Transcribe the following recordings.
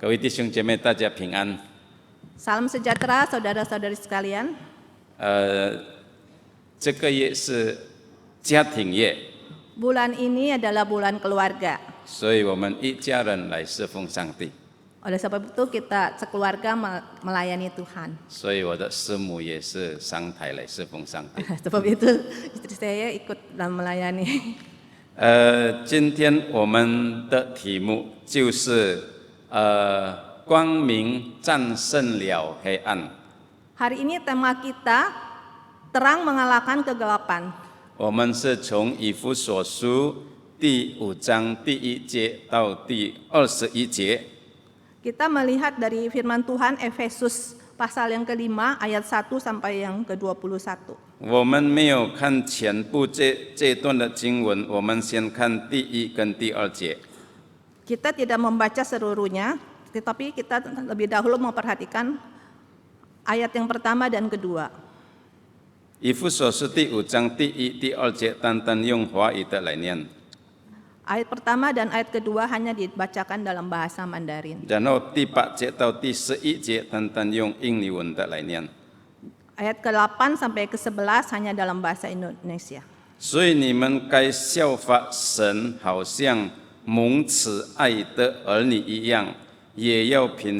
各位弟兄姐妹，大家平安。Salam sejahtera saudara-saudari sekalian. 这个月是家庭月， Bulan ini adalah bulan keluarga. 所以我们一家人来侍奉上帝。 Oleh sebab itu kita sekeluarga melayani Tuhan. 所以我的师母也是上台来侍奉上帝。 Sebab itu istri saya ikut dalam melayani. 今天我们的题目就是光明战胜了黑暗。 Hari ini tema kita terang mengalahkan kegelapan. 我们是从以弗所书第5章第1节到第21节。 Kita melihat dari firman Tuhan Efesus pasal yang kelima ayat 1 sampai yang ke-21. 我们没有看全部这段的经文，我们先看第1跟第2节。 Kita tidak membaca seluruhnya, tetapi kita lebih dahulu memperhatikan ayat yang pertama dan kedua. 以弗所书第5章第1、第2节，单单用华语的来念。 Ayat pertama dan ayat kedua hanya dibacakan dalam bahasa Mandarin. 然后第8节到第11节，单单用印尼文的来念。 Ayat ke-8 sampai ke-11 hanya dalam bahasa Indonesia. 所以你们该效法神，好像蒙慈爱的儿女一样，也要凭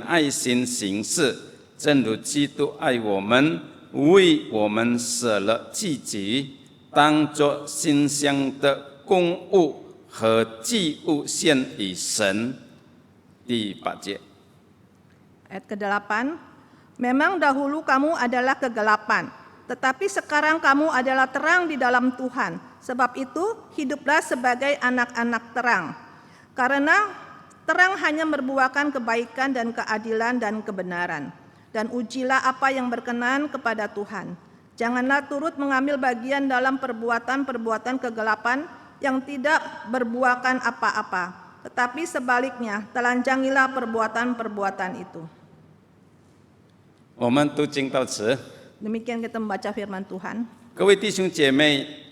爱心行事，正如基督爱我们，为我们舍了自己，当作馨香的供物和祭物献与神。第8节。 Ayat ke-8, memang dahulu kamu adalah kegelapan, tetapi sekarang kamu adalah terang di dalam Tuhan. Sebab itu, hiduplah sebagai anak-anak terang. Karena terang hanya membuahkan kebaikan dan keadilan dan kebenaran. Dan ujilah apa yang berkenan kepada Tuhan. Janganlah turut mengambil bagian dalam perbuatan-perbuatan kegelapan yang tidak berbuahkan apa-apa. Tetapi sebaliknya, telanjangilah perbuatan-perbuatan itu. 我们读经到此。 Demikian kita membaca firman Tuhan. 各位弟兄姐妹，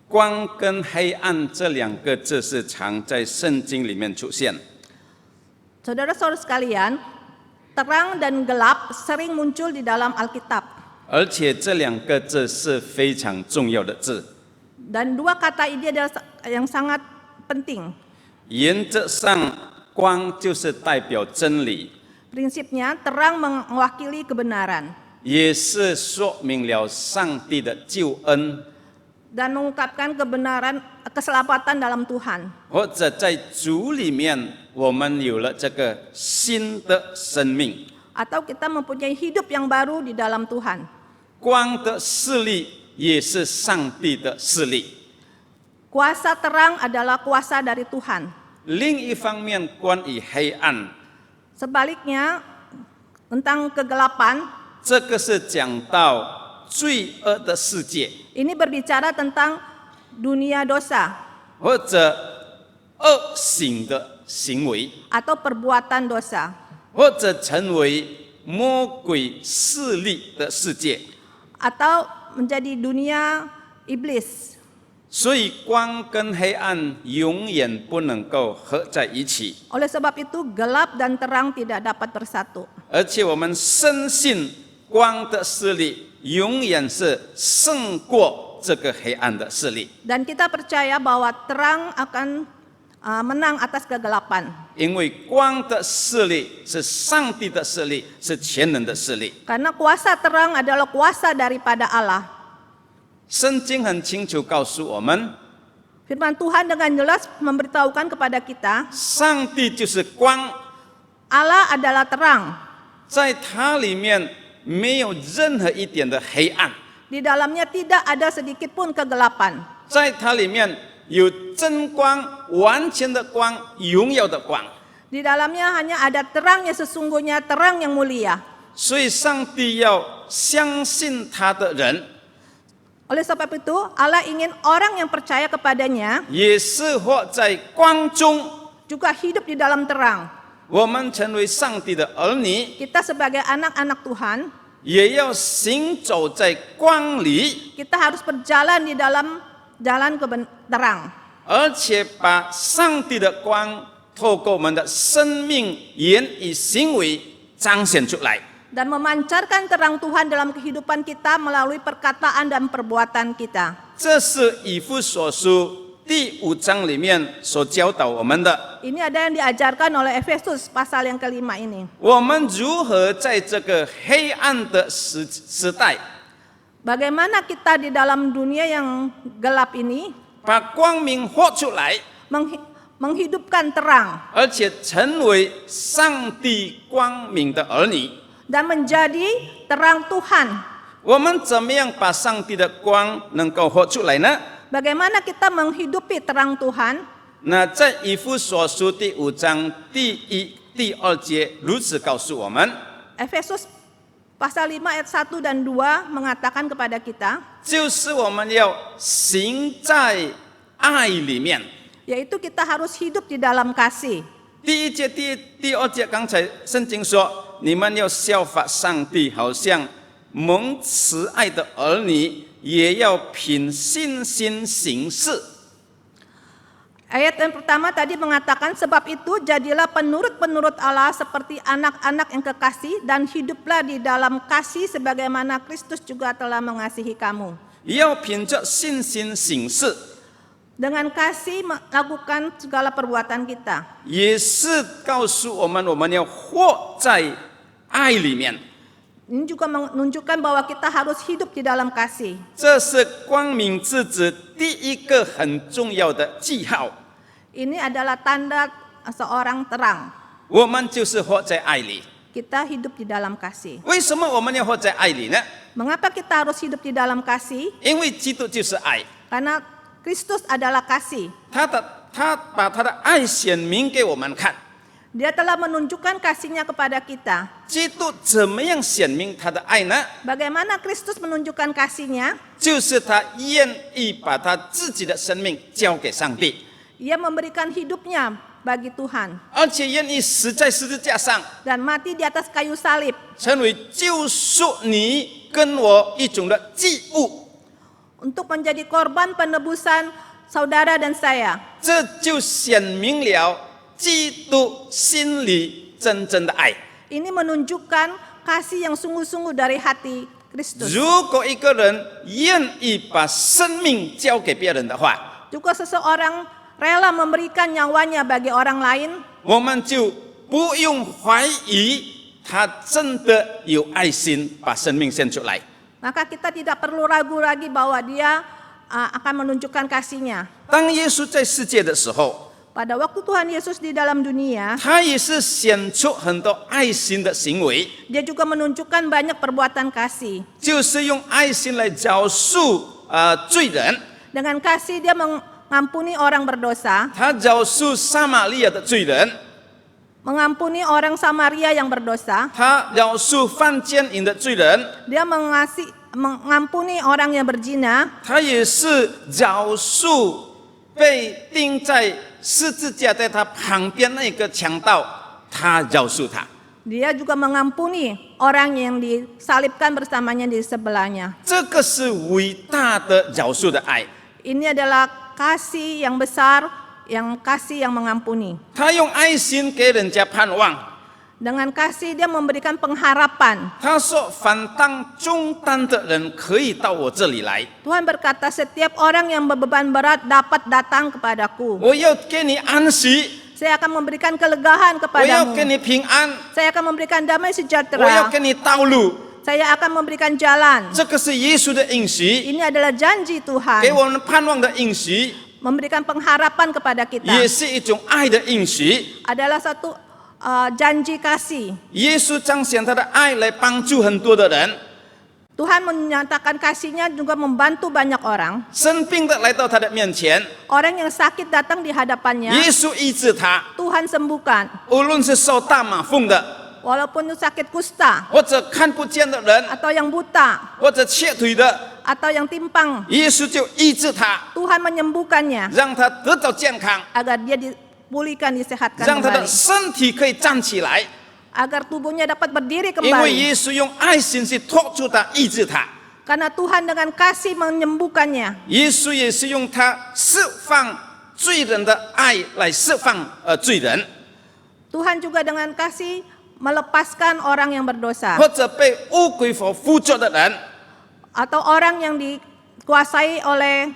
光跟黑暗这2个字是常在圣经里面出现。 Saudara-saudara sekalian, terang dan gelap sering muncul di dalam Alkitab. 而且这2个字是非常重要的字。 Dan dua kata ini adalah yang sangat penting. 原则上，光就是代表真理， Prinsipnya terang mewakili kebenaran 也是说明了上帝的救恩， dan mengungkapkan kebenaran keselamatan dalam Tuhan. 或者在主里面，我们有了这个新的生命。 Atau kita mempunyai hidup yang baru di dalam Tuhan. 光的势力也是上帝的势力。 Kuasa terang adalah kuasa dari Tuhan. 另一方面，关于黑暗， Sebaliknya, tentang kegelapan, 这个是讲到罪恶的世界， ini berbicara tentang dunia dosa 或者恶行的行为， atau perbuatan dosa, 或者成为魔鬼势力的世界。 atau menjadi dunia iblis. 所以光跟黑暗永远不能够合在一起， Oleh sebab itu, gelap dan terang tidak dapat bersatu. 而且我们深信光的势力永远是胜过这个黑暗的势力， Dan kita percaya bahwa terang akan menang atas kegelapan. 因为光的势力是上帝的势力，是全能的势力。 Karena kuasa terang adalah kuasa daripada Allah. 圣经很清楚告诉我们， Firman Tuhan dengan jelas memberitahukan kepada kita, 上帝就是光， Allah adalah terang. 在它里面没有任何一点的黑暗， Di dalamnya tidak ada sedikit pun kegelapan. 在它里面有真光、完全的光、荣耀的光。 Di dalamnya hanya ada terang yang sesungguhnya, terang yang mulia. 所以，上帝要相信他的人， Oleh sebab itu, Allah ingin orang yang percaya kepadanya 也是活在光中。 juga hidup di dalam terang. 我们成为上帝的儿女， Kita sebagai anak-anak Tuhan, 也要行走在光里， kita harus berjalan di dalam jalan terang. 而且把上帝的光透过我们的生命、言语、行为彰显出来。 dan memancarkan terang Tuhan dalam kehidupan kita melalui perkataan dan perbuatan kita. 这是以弗所书第5章里面所教导我们的。 Ini ada yang diajarkan oleh Efesus pasal yang kelima ini. 我们如何在这个黑暗的时代， Bagaimana kita di dalam dunia yang gelap ini 把光明活出来， menghidupkan terang 而且成为上帝光明的儿女。 dan menjadi terang Tuhan. 我们怎么样把上帝的光能够活出来呢？ Bagaimana kita menghidupi terang Tuhan? 那在以弗所书第5章第1、第2节如此告诉我们。 Efesus pasal 5 ayat 1 dan 2 mengatakan kepada kita, 就是我们要行在爱里面。 yaitu kita harus hidup di dalam kasih. 第1节、第2节，刚才圣经说，你们要效法上帝，好像蒙慈爱的儿女，也要凭信心行事。 Ayat yang pertama tadi mengatakan, sebab itu jadilah penurut-penurut Allah seperti anak-anak yang kekasih dan hiduplah di dalam kasih sebagaimana Kristus juga telah mengasihi kamu. 要凭着信心行事， Dengan kasih melakukan segala perbuatan kita. 也是告诉我们，我们要活在爱里面。 Ini juga menunjukkan bahwa kita harus hidup di dalam kasih. 这是光明之子第一个很重要的记号。 Ini adalah tanda seorang terang. 我们就是活在爱里。 Kita hidup di dalam kasih. 为什么我们要活在爱里呢？ Mengapa kita harus hidup di dalam kasih? 因为基督就是爱。 Karena Kristus adalah kasih. 他把他的爱显明给我们看。 Dia telah menunjukkan kasihnya kepada kita. 基督怎么样显明他的爱呢？ Bagaimana Kristus menunjukkan kasihnya? 就是他愿意把他自己的生命交给上帝， Ia memberikan hidupnya bagi Tuhan 而且愿意死在十字架上， dan mati di atas kayu salib 成为救赎你跟我一种的祭物。 untuk menjadi korban penebusan saudara dan saya. 这就显明了基督心里真正的爱。 Ini menunjukkan kasih yang sungguh-sungguh dari hati Kristus. 如果一个人愿意把生命交给别人的话， Juga seseorang rela memberikan nyawanya bagi orang lain, 我们就不用怀疑他真的有爱心，把生命献出来。 maka kita tidak perlu ragu lagi bahwa dia akan menunjukkan kasihnya. 当耶稣在世界的时候， Pada waktu Tuhan Yesus di dalam dunia, 他也是显出很多爱心的行为， dia juga menunjukkan banyak perbuatan kasih. 就是用爱心来饶恕罪人。 Dengan kasih dia mengampuni orang berdosa, 他饶恕撒玛利亚的罪人， mengampuni orang Samaria yang berdosa, 他饶恕犯奸淫的罪人， dia mengampuni orang yang berzina, 他也是饶恕被钉在十字架在他旁边那个强盗，他饶恕他。 dia juga mengampuni orang yang disalibkan bersamanya di sebelahnya. 这个是伟大的饶恕的爱。 Ini adalah kasih yang besar, yang kasih yang mengampuni. 他用爱心给人家盼望。 Dengan kasih dia memberikan pengharapan. 他说：“凡当重担的人可以到我这里来， Tuhan berkata, setiap orang yang berbeban berat dapat datang kepadaku. 我要给你安息， Saya akan memberikan kelegahan 我要给 kepadamu. 你平安， Saya akan memberikan damai 我要 sejahtera. 给你道路。 Saya akan memberikan jalan. 这个是耶稣的应许， Ini adalah janji 给 Tuhan. 我们盼望的应许， Memberikan pengharapan kepada 也 kita. 是一种爱的应许。 Adalah satu janji kasih. 耶稣彰显他的爱来帮助很多的人， Tuhan menyatakan kasihnya juga membantu banyak orang. 生病的来到他的面前， Orang yang sakit datang di hadapannya, 耶稣医治他。 Tuhan sembuhkan. 无论是受大马蜂的， Walaupun itu sakit kusta, 或者看不见的人， atau yang buta, 或者瘸腿的， atau yang timpang, 耶稣就医治他， Tuhan menyembuhkannya 让他得到健康， agar dia dipulihkan, disehatkan 让他的 kembali, 身体可以站起来。 agar tubuhnya dapat berdiri 因为 kembali. 耶稣用爱心去托住他、医治他。 Karena Tuhan dengan kasih menyembuhkannya. 耶稣也是用他释放罪人的爱来释放罪人， Tuhan juga dengan kasih melepaskan orang yang berdosa 或者被乌鬼所附着的人， atau orang yang dikuasai oleh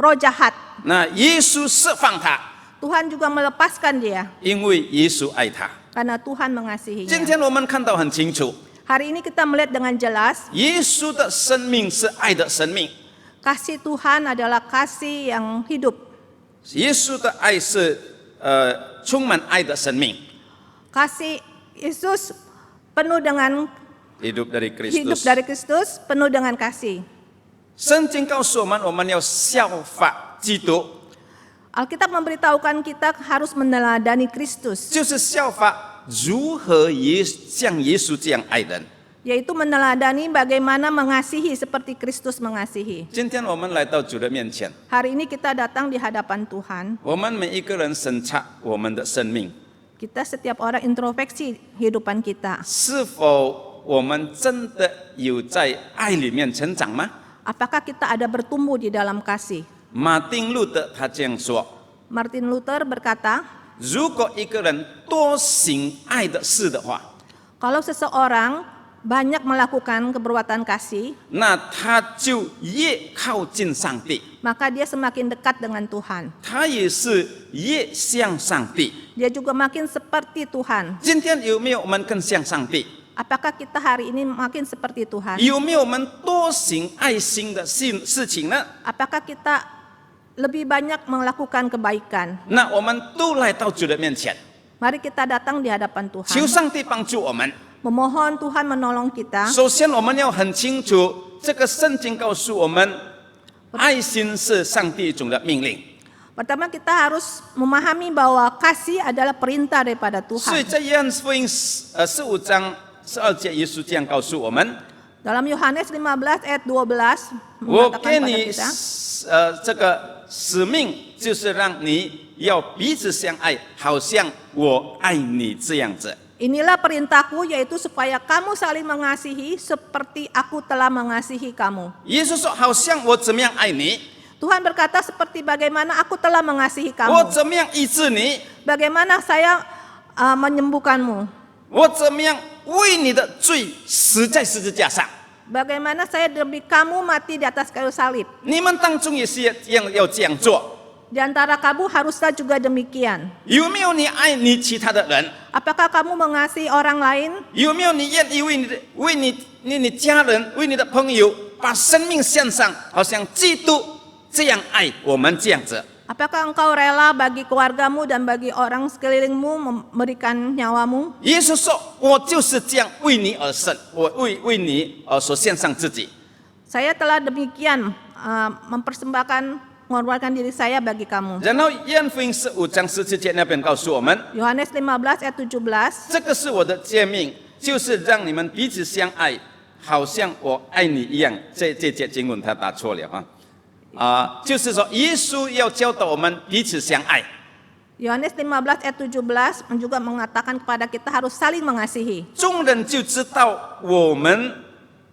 roh jahat. 那耶稣释放他， Tuhan juga melepaskan dia 因为耶稣爱他。 karena Tuhan 今 mengasihinya. 天我们看到很清楚， Hari ini kita melihat dengan jelas 耶稣的生命是爱的生命， kasih Tuhan adalah kasih yang hidup. 耶稣的爱是充满爱的生命， Kasih Yesus penuh dengan hidup dari hidup Kristus。 dari Kristus, penuh dengan kasih. 圣经告诉我们要效法基督， Alkitab memberitahukan kita harus meneladani Kristus, 就是效法如何像耶稣这样爱人。 yaitu meneladani bagaimana mengasihi seperti Kristus mengasihi. 今天我们来到主的面前， Hari ini kita datang di hadapan Tuhan. 我们每一个人审查我们的生命， Kita setiap orang introspeksi kehidupan kita. 是否我们真的有在爱里面成长吗？ Apakah kita ada bertumbuh di dalam kasih? 马丁路德他这样说： Martin Luther berkata, 如果一个人多行爱的事的话， kalau seseorang banyak melakukan perbuatan kasih, 那他就越靠近上帝， maka dia semakin dekat dengan Tuhan. 他也是越像上帝。 Dia juga makin seperti Tuhan. 今天有没有我们更像上帝？ Apakah kita hari ini makin seperti Tuhan? 有没有我们多行爱心的事情呢？ Apakah kita lebih banyak melakukan kebaikan? 那我们都来到主的面前， Mari kita datang di hadapan 求 Tuhan. 上帝帮助我们。 Memohon Tuhan menolong kita. 首先，我们要很清楚，这个圣经告诉我们，爱心是上帝一种的命令。 Pertama kita harus memahami bahwa kasih adalah perintah daripada 所以 Tuhan. 在约翰福音15章12节，耶稣这样告诉我们： Dalam Yohanes 15 ayat 12我 mengatakan 给 pada 你 kita, 这个使命，就是让你要彼此相爱，好像我爱你这样子。 inilah perintahku yaitu supaya kamu saling mengasihi seperti aku telah mengasihi kamu. 耶稣说：好像我怎么样爱你， Tuhan berkata seperti bagaimana aku telah mengasihi 我 kamu. 怎么样医治你， Bagaimana saya menyembuhkanmu. 我怎么样为你的罪死在十字架上。 Bagaimana saya demi kamu mati di atas kayu salib. 你们当中也是要这样做。 Di antara kamu haruslah juga demikian. 有没有你爱你其他的人？ Apakah kamu mengasihi orang lain? 有没有你愿意为你家人、为你的朋友把生命献上，好像基督这样爱我们这样子？ Apakah engkau rela bagi keluargamu dan bagi orang sekelilingmu memberikan nyawamu? 耶稣说：“我就是这样为你而生，我为你所献上自己。 Saya telah demikian mengorbankan diri saya bagi kamu. ”然后约翰福音15章17节那边告诉我们， Yohanes 15 ayat 17. 这个是我的诫命，就是让你们彼此相爱，好像我爱你一样。这节经文他打错了就是说耶稣要教导我们彼此相爱。 Yohanes 15 ayat 17 juga mengatakan kepada kita harus saling mengasihi. 众人就知道我们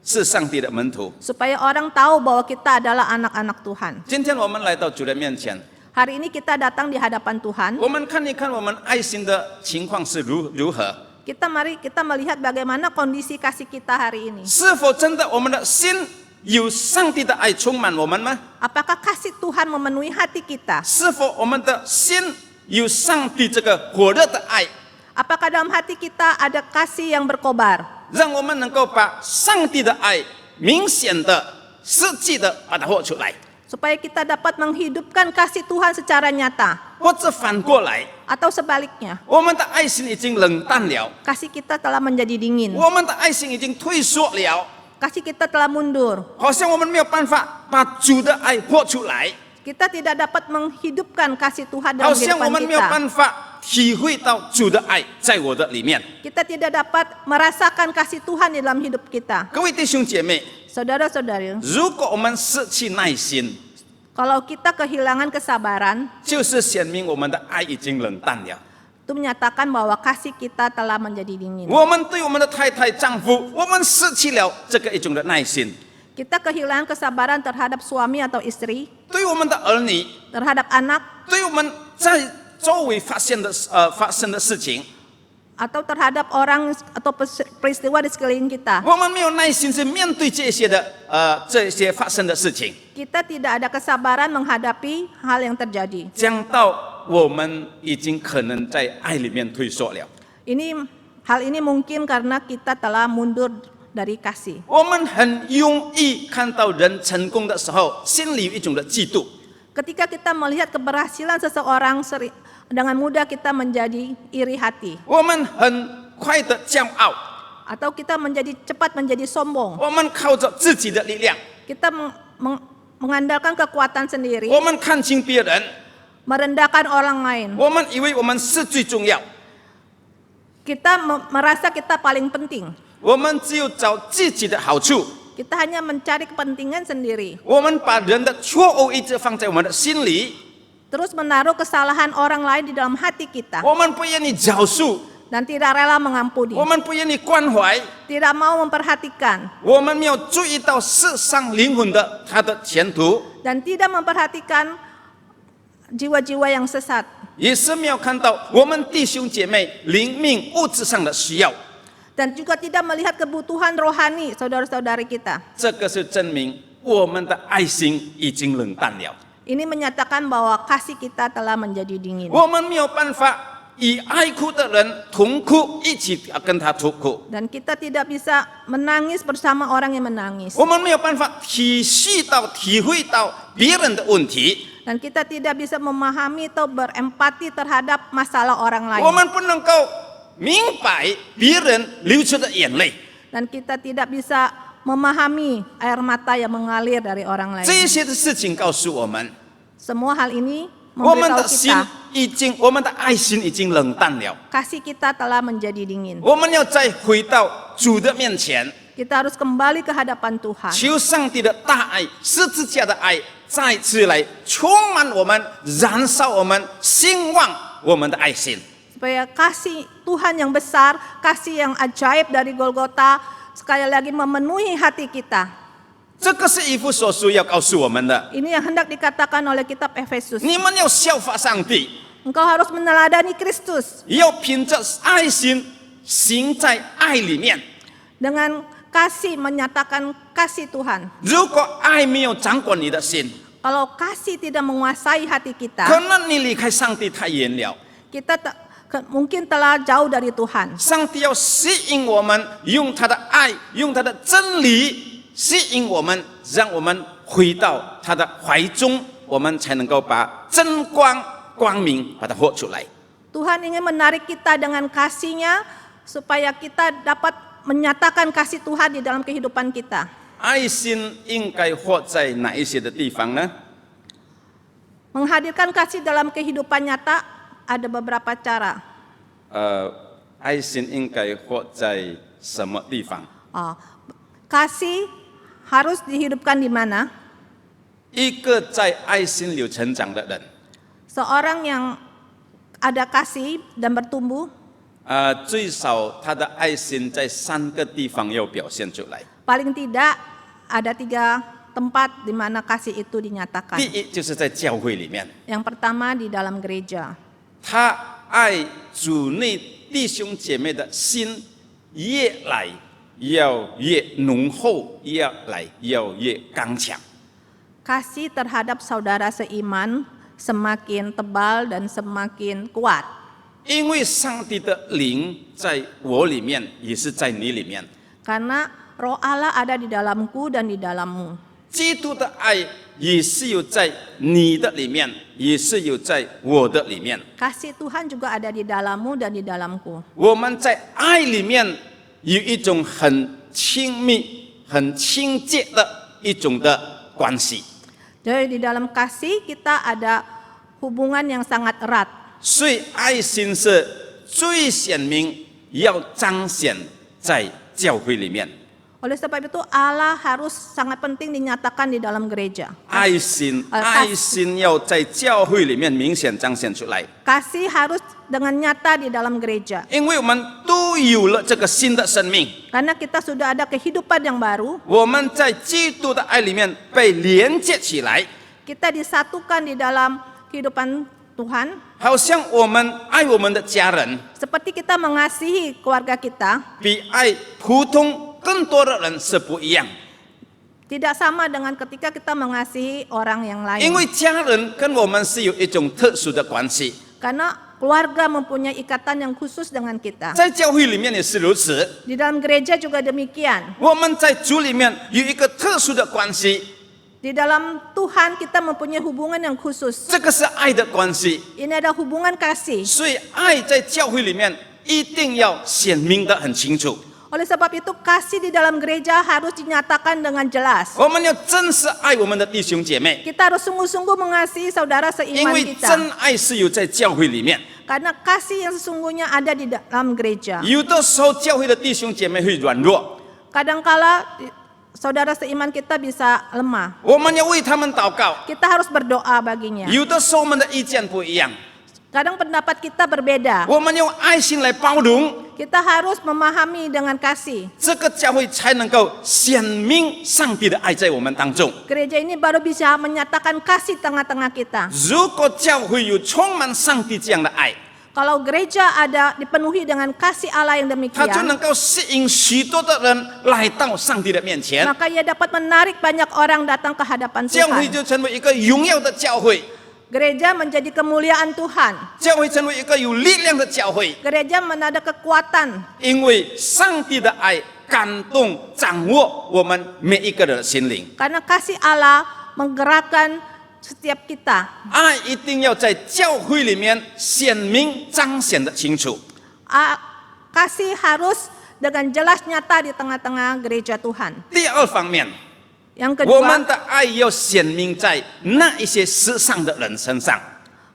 是上帝的门徒。 Supaya orang tahu bahwa kita adalah anak-anak Tuhan. 今天我们来到主的面前， Hari ini kita datang di hadapan Tuhan. 我们看一看我们爱心的情况是如何， Mari kita melihat bagaimana kondisi kasih kita hari ini. 是否真的我们的心有上帝的爱充满我们吗？ Apakah kasih Tuhan memenuhi hati kita? 是否我们的心有上帝这个火热的爱， Apakah dalam hati kita ada kasih yang berkobar? 让我们能够把上帝的爱明显的、实际的把它活出来， Supaya kita dapat menghidupkan kasih Tuhan secara nyata. 或者反过来， Atau sebaliknya, 我们的爱心已经冷淡了， kasih kita telah menjadi dingin. 我们的爱心已经退缩了， Kasih kita telah mundur. 好像我们没有办法把主的爱活出来， Kita tidak dapat menghidupkan kasih Tuhan 好 dalam 像我 kehidupan 们没有 kita. 办法体会到主的爱在我的里面。 Kita tidak dapat merasakan kasih Tuhan di dalam hidup kita. 各位弟兄姐妹， Saudara-saudari, 如果我们失去耐心， kalau kita kehilangan kesabaran, 就是显明我们的爱已经冷淡了。 itu menyatakan bahwa kasih kita telah menjadi dingin. 我们对我们的太太、丈夫，我们失去了这个一种的耐心； Kita kehilangan kesabaran terhadap suami atau istri, 对我们的儿女， terhadap anak 对我们在周围发生的事情， atau terhadap orang atau peristiwa di sekeliling kita. 我们没有耐心去面对这些发生的事情， Kita tidak ada kesabaran menghadapi hal yang terjadi. 讲到我们已经可能在爱里面退缩了。 Hal ini mungkin karena kita telah mundur dari kasih. 我们很容易看到人成功的时候，心里有一种的嫉妒。 Ketika kita melihat keberhasilan seseorang, dengan mudah kita menjadi iri hati. 我们很快的骄傲， Atau kita cepat menjadi sombong. 我们靠着自己的力量， Kita mengandalkan kekuatan sendiri, 我们看清别人， merendahkan orang lain. 我们以为我们是最重要， Kita merasa kita paling penting. 我们只有找自己的好处， Kita hanya mencari kepentingan sendiri. 我们把人的错误一直放在我们的心里， Terus menaruh kesalahan orang lain di dalam hati kita. 我们不愿意饶恕， Dan tidak rela mengampuni. 我们不愿意关怀， Tidak mau memperhatikan. 我们没有注意到世上灵魂的他的前途， Dan tidak memperhatikan jiwa-jiwa yang sesat. 也是没有看到我们弟兄姐妹灵命物质上的需要。 Dan juga tidak melihat kebutuhan rohani saudara-saudari kita. 这个是证明我们的爱心已经冷淡了。 Ini menyatakan bahwa kasih kita telah menjadi dingin. 我们没有办法与爱哭的人同哭，一起跟他同哭。 Dan kita tidak bisa menangis bersama orang yang menangis. 我们没有办法体会到别人的问题。 Dan kita tidak bisa memahami atau berempati terhadap masalah orang 我 lain. 们不能够明白别人流出的眼泪。 Dan kita tidak bisa memahami air mata yang mengalir dari orang lain. 这些的事情告诉我们， Semua hal ini 我们 memberitahu 的心 kita 我们的爱心已经冷淡了。 kasih kita telah menjadi dingin. 我们要再回到主的面前， Kita harus kembali ke hadapan Tuhan. 求上帝的大爱、十字架的爱再次来充满我们，燃烧我们，兴旺我们的爱心。 Supaya kasih Tuhan yang besar, kasih yang ajaib dari Golgota sekali lagi memenuhi hati kita. 这个是以弗所书要告诉我们的。 Ini yang hendak dikatakan oleh kitab Efesus. 你们要效法上帝， Engkau harus meneladani Kristus 要凭着爱心行在爱里面。 dengan kasih, menyatakan kasih Tuhan. 如果爱没有掌管你的心， Kalau kasih tidak menguasai hati 可 kita, 能你离开上帝太远了。 kita mungkin telah jauh dari Tuhan. 上帝要吸引我们，用他的爱，用他的真理吸引我们，让我们回到他的怀中，我们才能够把真光明把它活出来。 Tuhan ingin menarik kita dengan kasih-Nya supaya kita dapat menyatakan kasih Tuhan di dalam kehidupan kita. 爱心应该活在哪一些的地方呢？ Menghadirkan kasih dalam kehidupan nyata ada beberapa cara. 爱心应该活在什么地方？ Kasih harus dihidupkan di mana? 一个在爱心里成长的人， Seorang yang ada kasih dan bertumbuh, 最少他的爱心在3个地方要表现出来。 paling tidak ada 3 tempat di mana kasih itu dinyatakan. 第一就是在教会里面， Yang pertama di dalam gereja. 他爱主内弟兄姐妹的心越来要越浓厚，越来要越刚强。 Kasih terhadap saudara seiman semakin tebal dan semakin kuat. 因为上帝的灵在我里面，也是在你里面。 Karena roh Allah ada di dalamku dan di dalammu. 基督的爱也是有在你的里面，也是有在我的里面。 Kasih Tuhan juga ada di dalammu dan di dalamku. 我们在爱里面有一种很亲密、很亲切的一种的关系。 Jadi di dalam kasih kita ada hubungan yang sangat erat. 所以爱心是最显明，要彰显在教会里面。 Oleh sebab itu Allah harus sangat penting dinyatakan di dalam gereja. 爱心要在教会里面明显彰显出来， Kasih harus dengan nyata di dalam gereja. 因为我们都有了这个新的生命， Karena kita sudah ada kehidupan yang baru. 我们在基督的爱里面被连接起来。kita disatukan di dalam kehidupan Tuhan, 好像我们爱我们的家人， seperti kita mengasihi keluarga kita, 比爱普通更多的人是不一样。 tidak sama dengan ketika kita mengasihi orang yang 因 lain. 为家人跟我们是有一种特殊的关系， Karena keluarga mempunyai ikatan yang khusus dengan kita. 在教会里面也是如此。 Di dalam gereja juga demikian. 我们在主里面有一个特殊的关系， Di dalam Tuhan kita mempunyai hubungan yang khusus. 这个是爱的关系。 Ini adalah hubungan kasih. 所以爱在教会里面一定要显明得很清楚。 Oleh sebab itu kasih di dalam gereja harus dinyatakan dengan jelas. 我们要真实爱我们的弟兄姐妹， Kita harus sungguh-sungguh mengasihi saudara 因 seiman 为 kita. 真爱是有在教会里面。 Karena kasih yang sesungguhnya ada di dalam gereja. 有的时候教会的弟兄姐妹会软弱， Kadangkala saudara seiman kita bisa lemah. 我们要为他们祷告。 Kita harus berdoa baginya. 有的时候我们的意见不一样， Kadang pendapat kita berbeda. 我们用爱心来包容， Kita harus memahami dengan kasih. 这个教会才能够显明上帝的爱在我们当中。 Gereja ini baru bisa menyatakan kasih tengah-tengah kita. 如果教会有充满上帝这样的爱， Kalau gereja ada dipenuhi dengan kasih Allah yang 他就 demikian, 能够吸引许多的人来到上帝的面前， maka ia dapat menarik banyak orang datang ke hadapan 教会 Tuhan. 就成为一个荣耀的教会， Gereja menjadi kemuliaan Tuhan. 教会成为一个有力量的教会， Gereja ada kekuatan. 因为上帝的爱感动掌握我们每一个人的心灵。 Karena kasih Allah menggerakkan setiap kita. 爱一定要在教会里面显明彰显的清楚。 Kasih harus dengan jelas nyata di tengah-tengah gereja Tuhan. 第二方面， Yang 我们 kedua, 的爱要显明在那一些世上的人身上。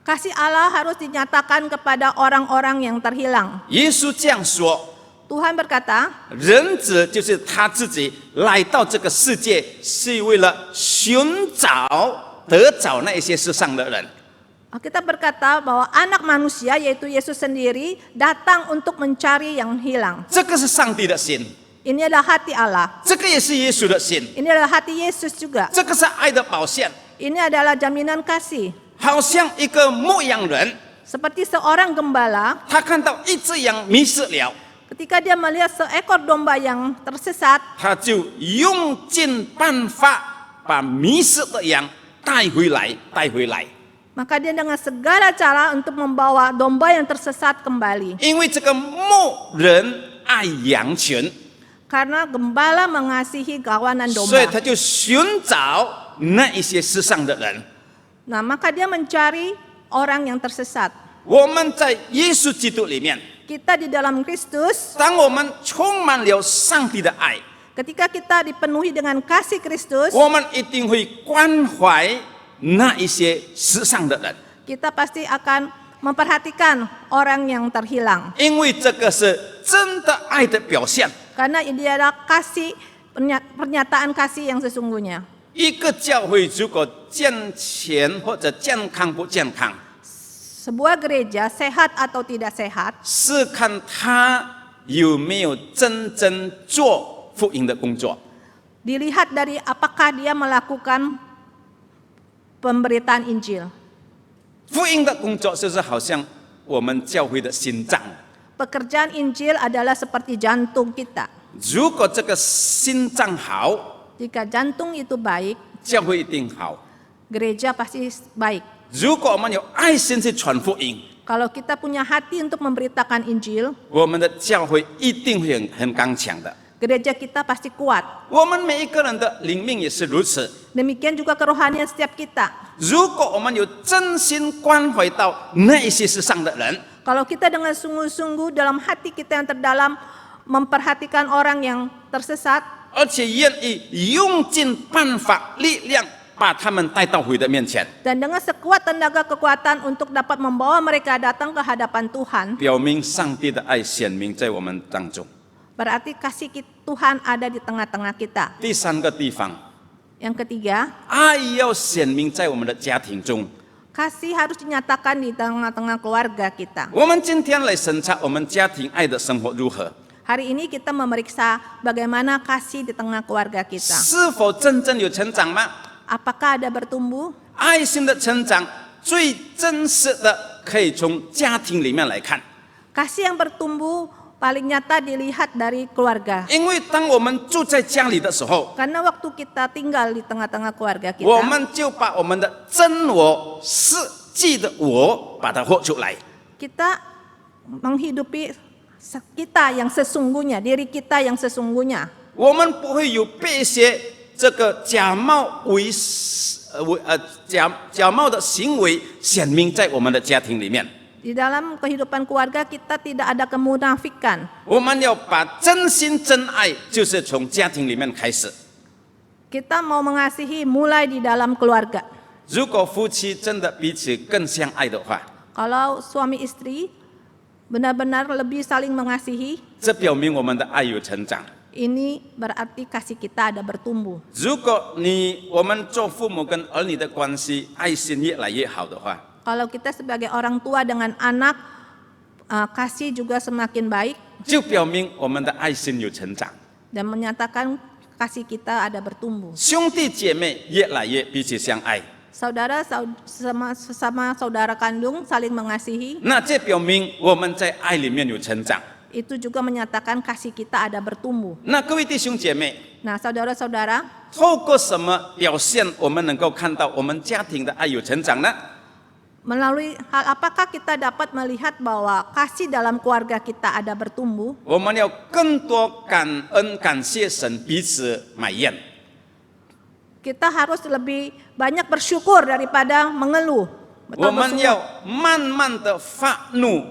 kasih Allah harus dinyatakan kepada orang-orang yang terhilang. 耶稣这样说： Tuhan berkata, 人子就是他自己来到这个世界，是为了寻找得找那一些世上的人。 kita berkata bahwa anak manusia yaitu Yesus sendiri datang untuk mencari yang hilang. 这个是上帝的心， Ini adalah hati Allah. 这个也是耶稣的心， Ini adalah hati Yesus juga. 这个是爱的保险。 Ini adalah jaminan kasih. 好像一个牧羊人， Seperti seorang gembala 他看到一只羊迷失了， ketika dia melihat seekor domba yang tersesat, 他就用尽办法把迷失的羊带回来，带回来。 maka dia dengan segala cara untuk membawa domba yang tersesat kembali. 因为这个牧人爱羊群， Karena gembala mengasihi kawanan 所以 domba. 他就寻找那一些世上的人。 Nah, maka dia mencari orang yang tersesat. 我们在耶稣基督里面， Kita di dalam Kristus, 当我们充满了上帝的爱， ketika kita dipenuhi dengan kasih Kristus, 我们一定会关怀那一些世上的人， kita pasti akan memperhatikan orang yang terhilang. 因为这个是真的爱的表现。 Karena ini adalah kasih, pernyataan kasih yang sesungguhnya. 一个教会如果健全或者健康不健康， Sebuah gereja sehat atau tidak sehat, 是看他有没有真正做福音的工作。 dilihat dari apakah dia melakukan pemberitaan Injil. 福音的工作就是好像我们教会的心脏。 Pekerjaan Injil adalah seperti jantung kita. 如果这个心脏好， Jika jantung itu baik, 教会一定好。 gereja pasti baik. 如果我们有爱心去传福音， Kalau kita punya hati untuk memberitakan Injil, 我们的教会一定会很刚强的。 gereja kita pasti kuat. 我们每一个人的灵命也是如此。 Demikian juga kerohanian setiap kita. 如果我们有真心关怀到那一些世上的人， Kalau kita dengan sungguh-sungguh dalam hati kita yang terdalam memperhatikan orang yang tersesat, 而且愿意用尽办法、力量把他们带到回的面前， dan dengan sekuat tenaga kekuatan untuk dapat membawa mereka datang ke hadapan Tuhan, 表明上帝的爱显明在我们当中。 berarti kasih Tuhan ada di tengah-tengah kita. 第三个地方， Yang ketiga, 爱要显明在我们的家庭中。 kasih harus dinyatakan di tengah-tengah keluarga kita. 我们今天来审查我们家庭爱的生活如何， Hari ini kita memeriksa bagaimana kasih di tengah keluarga kita. 是否真正有成长吗？ Apakah ada bertumbuh? 爱心的成长最真实的可以从家庭里面来看。 Kasih yang bertumbuh paling nyata dilihat dari keluarga. 因为当我们住在家里的时候， Karena waktu kita tinggal di tengah-tengah keluarga 我 kita, 们就把我们的真我、实际的我把它活出来。 kita menghidupi kita yang sesungguhnya, diri kita yang sesungguhnya. 我们不会有被一些这个假冒的行为显明在我们的家庭里面。 Di dalam kehidupan keluarga kita tidak ada kemunafikan. 我们要把真心真爱，就是从家庭里面开始。 Kita mau mengasihi mulai di dalam keluarga. 如果夫妻真的彼此更相爱的话， Kalau suami istri benar-benar lebih saling mengasihi, 这表明我们的爱有成长。 ini berarti kasih kita ada bertumbuh. 如果我们做父母跟儿女的关系爱心越来越好的话， Kalau kita sebagai orang tua dengan anak, kasih juga semakin baik 就表明我们的爱心有成长， dan menyatakan kasih kita ada bertumbuh. 兄弟姐妹越来越彼此相爱， Saudara sesama saudara kandung saling mengasihi, 那这表明我们在爱里面有成长。 itu juga menyatakan kasih kita ada bertumbuh. 那各位弟兄姐妹， Nah, saudara-saudara, 透过什么表现我们能够看到我们家庭的爱有成长呢？ melalui hal apakah kita dapat melihat bahwa kasih dalam keluarga kita ada bertumbuh? 我们要更多感恩感谢神，彼此埋怨。 Kita harus lebih banyak bersyukur daripada mengeluh. 我们 Betul-betul 要慢慢的发怒，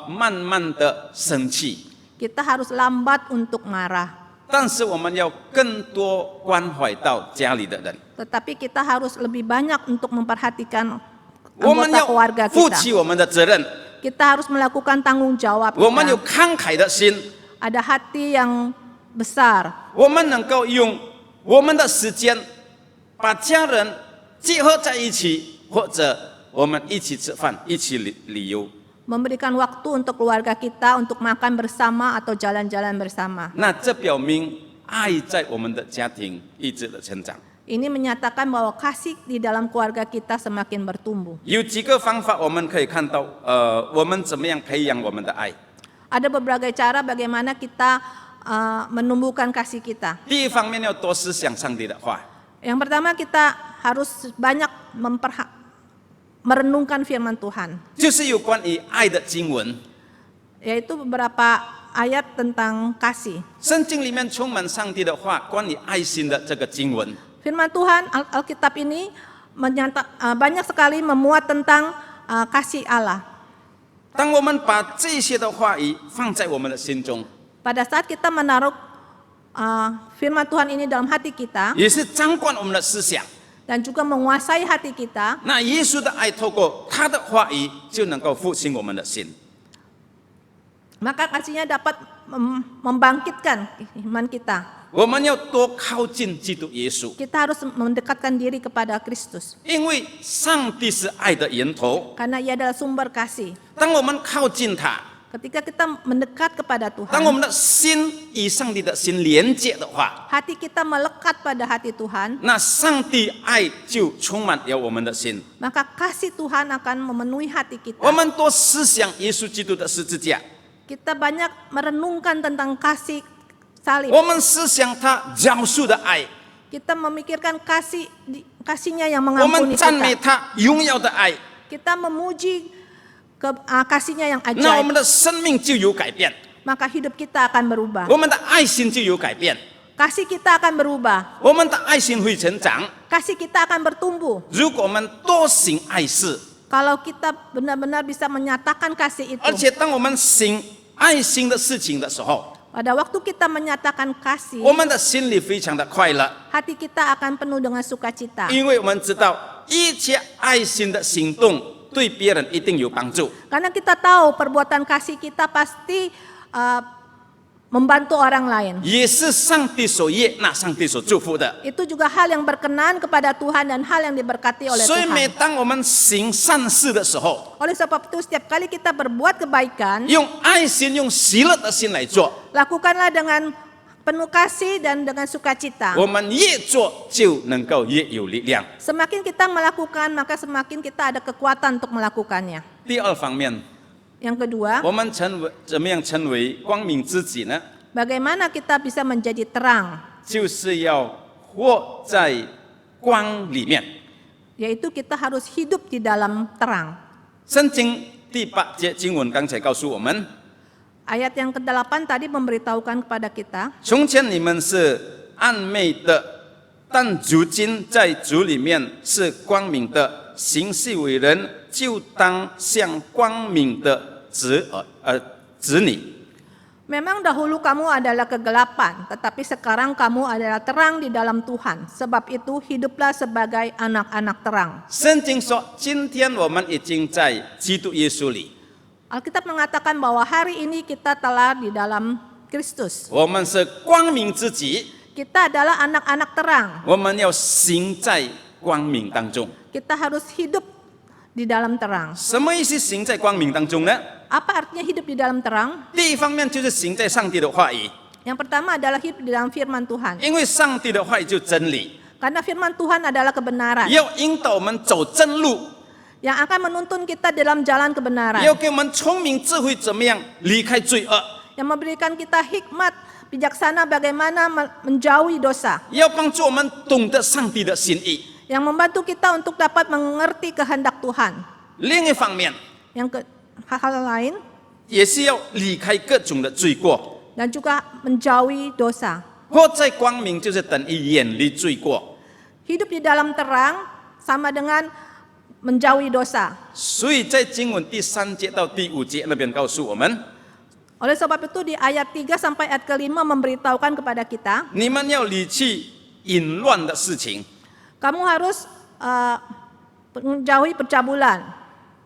慢慢的生气。 kita harus lambat untuk marah. 但是我们要更多关怀到家里的人， Tetapi kita harus lebih banyak untuk memperhatikan 我们 anggota 要 keluarga 负 kita. 起我们的责任， Kita harus melakukan tanggung jawab 我们有 kita. 慷慨的心， Ada hati yang besar. 我们能够用我们的时间把家人结合在一起，或者我们一起吃饭，一起旅游。 Memberikan waktu untuk keluarga kita untuk makan bersama atau jalan-jalan bersama. 那这表明爱在我们的家庭一直的成长。 Ini menyatakan bahwa kasih di dalam keluarga kita semakin bertumbuh. 有几个方法我们可以看到，我们怎么样培养我们的爱。 Ada berbagai cara bagaimana kita menumbuhkan kasih kita. 第一方面要多思想上帝的话， Yang pertama kita harus banyak merenungkan firman Tuhan, 就是有关于爱的经文。 yaitu beberapa ayat tentang kasih. 圣经里面充满上帝的话，关于爱心的这个经文。 Firman Tuhan Alkitab ini banyak sekali memuat tentang kasih Allah. 当我们把这些的话语放在我们的心中， Pada saat kita menaruh firman Tuhan ini dalam hati kita 也是掌管我们的思想。 dan juga menguasai hati kita, 那耶稣的爱透过他的话语，就能够复兴我们的心。 maka kasihnya dapat membangkitkan iman kita. 我们要多靠近基督耶稣， Kita harus mendekatkan diri kepada Kristus 因为上帝是爱的源头。 karena Ia adalah sumber kasih. 当我们靠近他， Ketika kita mendekat kepada 当我 Tuhan, 们的心与上帝的心连接的话， hati kita melekat pada hati Tuhan, 那上帝爱就充满了我们的心。 maka kasih Tuhan akan memenuhi hati 我 kita. 们多思想耶稣基督的十字架， Kita banyak merenungkan tentang kasih salib. 我们思想他饶恕的爱， Kita memikirkan kasihnya yang 我们 mengampuni 赞美 kita. 他荣耀的爱， Kita memuji kasihnya yang 那我 ajaib, 们的生命就有改变， maka hidup kita akan berubah. 我们的爱心就有改变， Kasih kita akan berubah. 我们的爱心会成长。 Kasih kita akan bertumbuh. 如果我们多行爱事， Kalau kita benar-benar bisa menyatakan kasih 而 itu, 且当我们行爱心的事情的时候， pada waktu kita menyatakan 我 kasih, 们的心里非常的快乐， hati kita akan penuh dengan sukacita. 因为我们知道一切爱心的行动对别人一定有帮助。 Karena kita tahu perbuatan kasih kita pasti membantu orang lain. 也是上帝所悦纳、上帝所祝福的。 Itu juga hal yang berkenan kepada Tuhan dan hal yang diberkati oleh 所以每 Tuhan. 当我们行善事的时候， Oleh sebab itu setiap kali kita berbuat kebaikan, 用爱心、用喜乐的心来做， lakukanlah dengan penuh kasih dan dengan sukacita. 我们越做就能够越有力量。 Semakin kita melakukan, maka semakin kita ada kekuatan untuk melakukannya. 第二方面， Yang kedua, 我们怎么样成为光明之子呢？ bagaimana kita bisa menjadi terang? 就是要活在光里面。 Yaitu kita harus hidup di dalam terang. 圣经第8节经文刚才告诉我们， Ayat yang ke-8 tadi memberitahukan kepada kita, 从前你们是暗昧的，但如今在主里面是光明的。行事为人，就当像光明的子女。 memang dahulu kamu adalah kegelapan, tetapi sekarang kamu adalah terang di dalam Tuhan. Sebab itu hiduplah sebagai anak-anak terang. 圣经说，今天我们已经在基督耶稣里， Alkitab mengatakan bahwa hari ini kita telah di dalam Kristus. 我们是光明之子， Kita adalah anak-anak terang. 我们要行在光明当中。 Kita harus hidup di dalam terang. 什么意思？行在光明当中呢？ Apa artinya hidup di dalam terang? 第一方面就是行在上帝的话语， Yang pertama adalah hidup di dalam firman Tuhan. 因为上帝的话语就真理， Karena firman Tuhan adalah kebenaran 要引导我们走真路， yang akan menuntun kita dalam jalan kebenaran, 要给我们聪明智慧，怎么样离开罪恶， yang memberikan kita hikmat bijaksana bagaimana menjauhi dosa, 要帮助我们懂得上帝的心意。 yang membantu kita untuk dapat mengerti kehendak Tuhan. 另一方面， Yang hal-hal lain 也是要离开各种的罪过。 dan juga menjauhi dosa. 活在光明就是等于远离罪过。 Hidup di dalam terang sama dengan menjauhi dosa. 所以在经文第3节到第5节那边告诉我们， Oleh sebab itu di ayat 3 sampai ayat ke-5 memberitahukan kepada kita, 你们要离弃淫乱的事情， kamu harus menjauhi percabulan,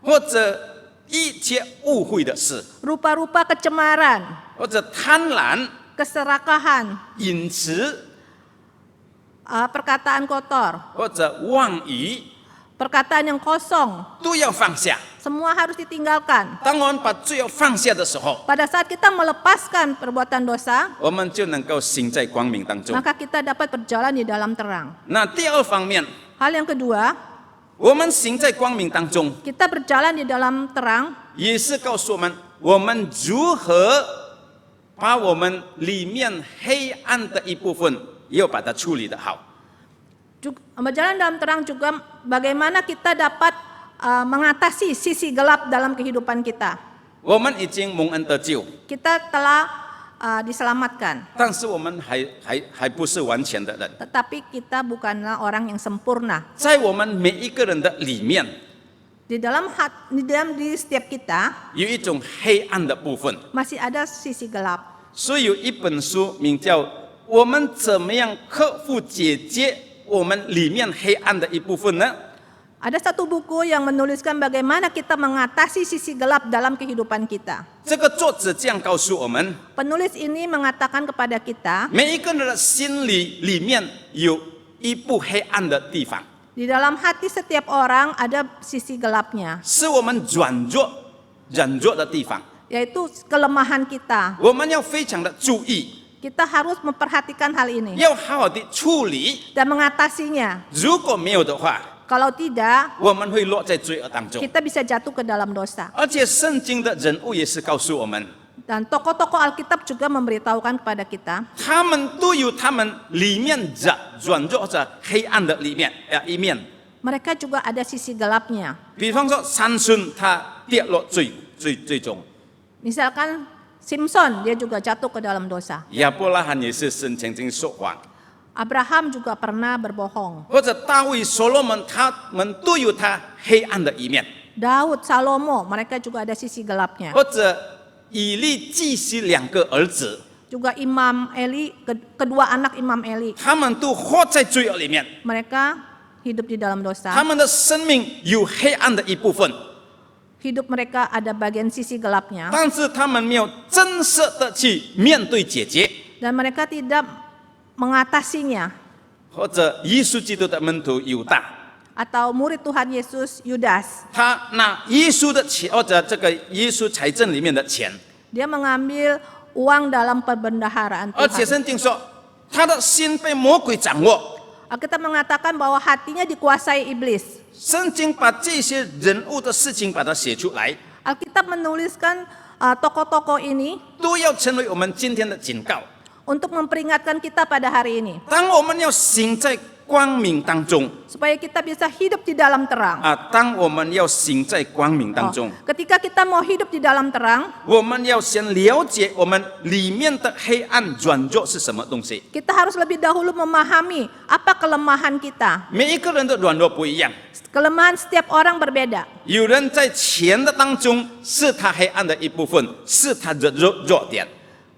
或者一切误会的事， rupa-rupa kecemaran, 或者贪婪、 keserakahan, 饮食， perkataan kotor, 或者妄语， perkataan yang kosong, 都要放下。 semua harus ditinggalkan. 当我们把罪要放下的时候， Pada saat kita melepaskan perbuatan dosa, 我们就能够行在光明当中。 maka kita dapat berjalan di dalam terang. 那第二方面， Hal yang kedua, 我们行在光明当中， kita berjalan di dalam terang 也是告诉我们如何把我们里面黑暗的一部分，要把它处理得好。 berjalan dalam terang juga bagaimana kita dapat mengatasi sisi gelap dalam kehidupan kita. 我们已经蒙恩得救， Kita telah diselamatkan, 但是我们还不是完全的人， tetapi kita bukanlah orang yang sempurna. 在我们每一个人的里面， Di dalam diri setiap kita 有一种黑暗的部分。 masih ada sisi gelap. 所以有一本书名叫《我们怎么样克服解决我们里面黑暗的一部分》呢？ Ada satu buku yang menuliskan bagaimana kita mengatasi sisi gelap dalam kehidupan kita. 这个作者这样告诉我们： Penulis ini mengatakan kepada kita, 每一个人的心里面有一部黑暗的地方， di dalam hati setiap orang ada sisi gelapnya, 是我们软弱的地方， yaitu kelemahan kita. 我们要非常的注意， Kita harus memperhatikan hal ini 要好好的处理。 dan mengatasinya. 如果没有的话， Kalau tidak, 我们会落在罪恶当中。 kita bisa jatuh ke dalam dosa. 而且圣经的人物也是告诉我们， Dan tokoh-tokoh Alkitab juga memberitahukan kepada kita, 他们都有他们里面的软弱者黑暗的一面。 mereka juga ada sisi gelapnya. 比方说参孙，他跌落最终； Misalkan Simpson, dia juga jatuh ke dalam dosa. 亚伯拉罕也是曾经说谎， Abraham juga pernah berbohong. 或者大卫、所罗门，他们都有他黑暗的一面； Daud, Salomo, mereka juga ada sisi gelapnya. 或者以利祭司2个儿子， Juga Imam Eli, kedua anak Imam Eli, 他们都活在罪恶里面， mereka hidup di dalam 他 dosa. 们的生命有黑暗的一部分， Hidup mereka ada bagian sisi gelapnya. 但是他们没有真实的去面对解决。 Dan mereka tidak mengatasinya. 或者耶稣基督的门徒犹大， Atau murid Tuhan Yesus, Yudas, 他拿耶稣的钱，或者这个耶稣财政里面的钱， dia mengambil uang dalam perbendaharaan 而且 Tuhan. 圣经说，他的心被魔鬼掌握。 Alkitab mengatakan bahwa hatinya dikuasai iblis. 圣经把这些人物的事情把它写出来， Alkitab menuliskan tokoh-tokoh ini 都要成为我们今天的警告。 untuk memperingatkan kita pada hari ini. 当我们要行在光明当中 Supaya kita bisa hidup di dalam terang. 当我们要行在光明当中， Ketika kita mau hidup di dalam terang, 我们要先了解我们里面的黑暗软弱是什么东西。 kita harus lebih dahulu memahami apa kelemahan kita. 每一个人的软弱不一样， Kelemahan setiap orang berbeda. 有人在钱的当中是他黑暗的一部分，是他的弱点；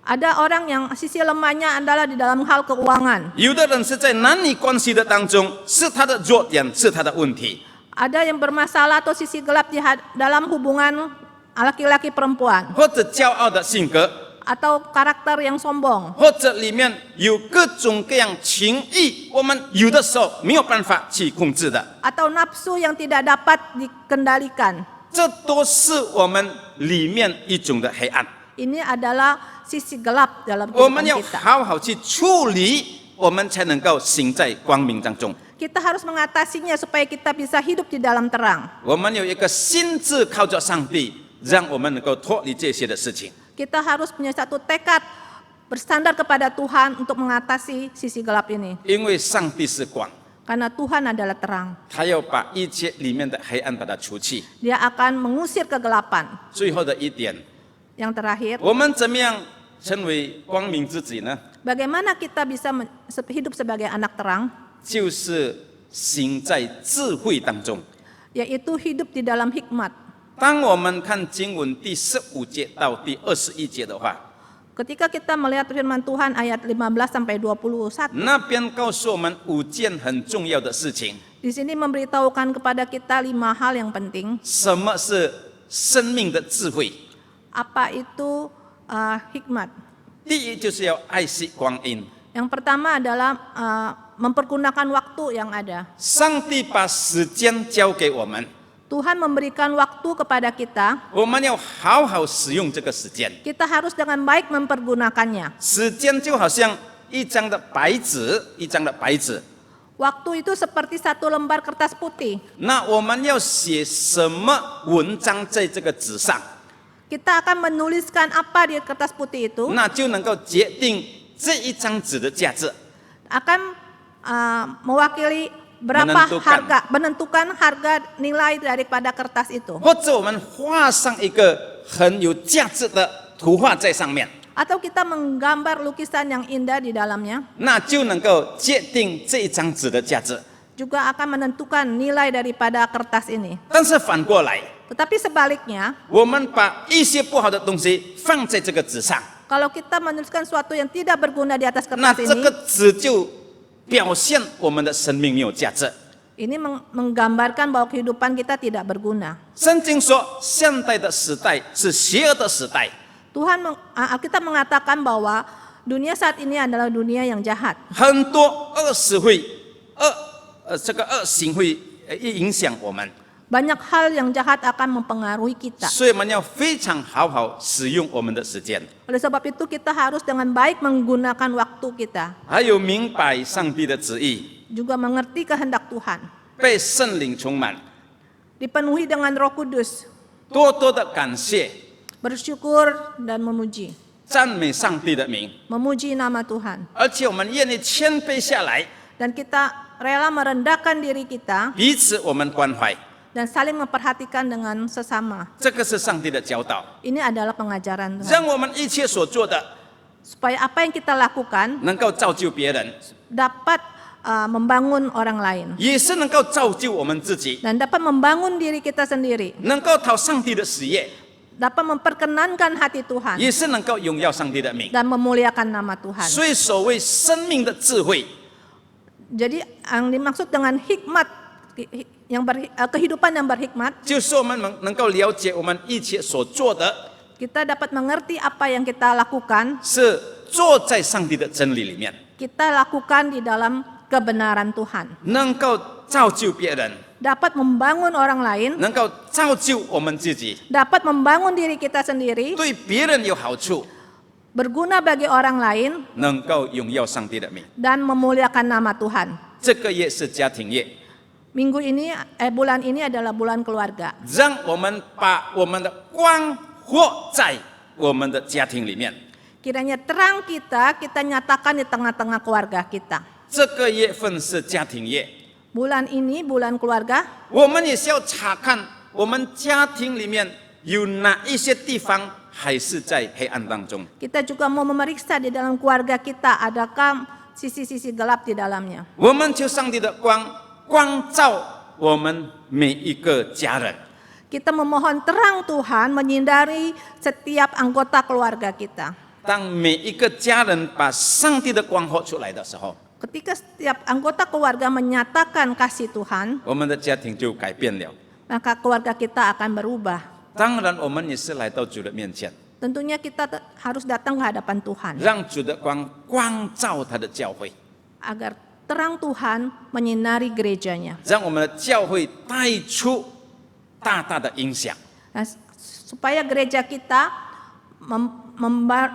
Ada orang yang sisi lemahnya adalah di dalam hal keuangan. 有的人是在男女关系的当中是他的弱点，是他的问题。 Ada yang bermasalah atau sisi gelap dalam hubungan laki-laki perempuan. 或者骄傲的性格， Atau karakter yang sombong. 或者里面有各种各样情欲，我们有的时候没有办法去控制的， Atau nafsu yang tidak dapat dikendalikan. 这都是我们里面一种的黑暗。 Ini adalah sisi gelap dalam 我们 kehidupan 要 kita. 好好去处理，我们才能够行在光明当中。 Kita harus mengatasinya supaya kita bisa hidup di dalam terang. 我们有一个心智靠着上帝，让我们能够脱离这些的事情。 Kita harus punya satu tekad bersandar kepada Tuhan untuk mengatasi sisi gelap ini. 因为上帝是光， Karena Tuhan adalah terang. 他要把一切里面的黑暗把它除去。 Dia akan mengusir kegelapan. 最后的一点， Yang terakhir, 我们怎么样成为光明之子呢？ bagaimana kita bisa hidup sebagai anak terang? 就是行在智慧当中。 Yaitu hidup di dalam hikmat. 当我们看经文第15节到第21节的话， Ketika kita melihat firman Tuhan ayat 15 sampai 21, 那边告诉我们5件很重要的事情。 di sini memberitahukan kepada kita 5 hal yang penting. 什么是生命的智慧？ Apa itu hikmat? 第一就是要爱惜光阴。 Yang pertama adalah mempergunakan waktu yang ada. 上帝把时间交给我们， Tuhan memberikan waktu kepada kita. 我们要好好使用这个时间。 Kita harus dengan baik mempergunakannya. 时间就好像一张的白纸，一张的白纸。 Waktu itu seperti satu lembar kertas putih. 那我们要写什么文章在这个纸上， Kita akan menuliskan apa di kertas putih itu, 那就能够决定这一张纸的价值。 akan mewakili berapa menentukan harga nilai daripada kertas itu. 或者我们画上一个很有价值的图画在上面， Atau kita menggambar lukisan yang indah di dalamnya, 那就能够决定这一张纸的价值。 juga akan menentukan nilai daripada kertas ini. 但是反过来， Tetapi sebaliknya, 我们把一些不好的东西放在这个纸上， kalau kita menuliskan sesuatu yang tidak berguna di atas 那 kertas 这 ini, 个纸就表现我们的生命没有价值。 ini menggambarkan bahwa kehidupan kita tidak berguna. 圣经说，现代的时代是邪恶的时代， Alkitab mengatakan bahwa dunia saat ini adalah dunia yang jahat. 很多恶事会这个恶行会影响我们， Banyak hal yang jahat akan mempengaruhi kita. 所以我们要非常好好使用我们的时间， Oleh sebab itu kita harus dengan baik menggunakan waktu kita. 还有明白上帝的旨意， Juga mengerti kehendak Tuhan. 被圣灵充满， Dipenuhi dengan Roh Kudus. 多多的感谢， Bersyukur dan memuji. 赞美上帝的名， Memuji nama Tuhan. 而且我们愿意谦卑下来， Dan kita rela merendahkan diri kita 彼此我们关怀， dan saling memperhatikan dengan sesama. 这个是上帝的教导， Ini adalah pengajaran Tuhan. 让我们一切所做的 Supaya apa yang kita lakukan 能够造就别人， dapat membangun orang lain. 也是能够造就我们自己， Dan dapat membangun diri kita sendiri. 能够讨上帝的喜悦， Dapat memperkenankan hati Tuhan. 也是能够荣耀上帝的名。 Dan memuliakan nama Tuhan. 所以所谓生命的智慧， Jadi yang dimaksud dengan hikmat, kehidupan yang berhikmat, 就是我们能够了解我们一切所做的 kita dapat mengerti apa yang kita lakukan, 是坐在上帝的真理里面， kita lakukan di dalam kebenaran Tuhan. 能够造就别人， Dapat membangun orang lain, 能够造就我们自己， dapat membangun diri kita sendiri, 对别人有好处， berguna bagi orang lain, 能够荣耀上帝的名。 dan memuliakan nama Tuhan. 这个月是家庭月， Bulan ini adalah bulan keluarga. 让我们把我们的光活在我们的家庭里面。 Kiranya terang kita nyatakan di tengah-tengah keluarga kita. 这个月份是家庭月， Bulan ini bulan keluarga, 我们也是要查看我们家庭里面有哪一些地方还是在黑暗当中。 kita juga mau memeriksa di dalam keluarga kita adakah sisi-sisi gelap di dalamnya. 我们求上帝的光光照我们每一个家人。 Kita memohon terang Tuhan menyindari setiap anggota keluarga kita. 当每一个家人把上帝的光活出来的时候， Ketika setiap anggota keluarga menyatakan kasih Tuhan, 我们的家庭就改变了。 maka keluarga kita akan berubah. 当然，我们也是来到主的面前， Tentunya kita harus datang ke hadapan Tuhan 让主的光光照他的教会， agar terang Tuhan menyinari gerejanya. 让我们的教会带出大大的影响。 Nah, supaya gereja kita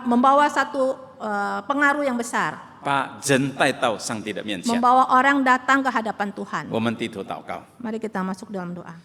membawa satu pengaruh yang besar, 把人带到上帝的面前。 membawa orang datang ke hadapan Tuhan. 我们低头祷告， Mari kita masuk dalam doa.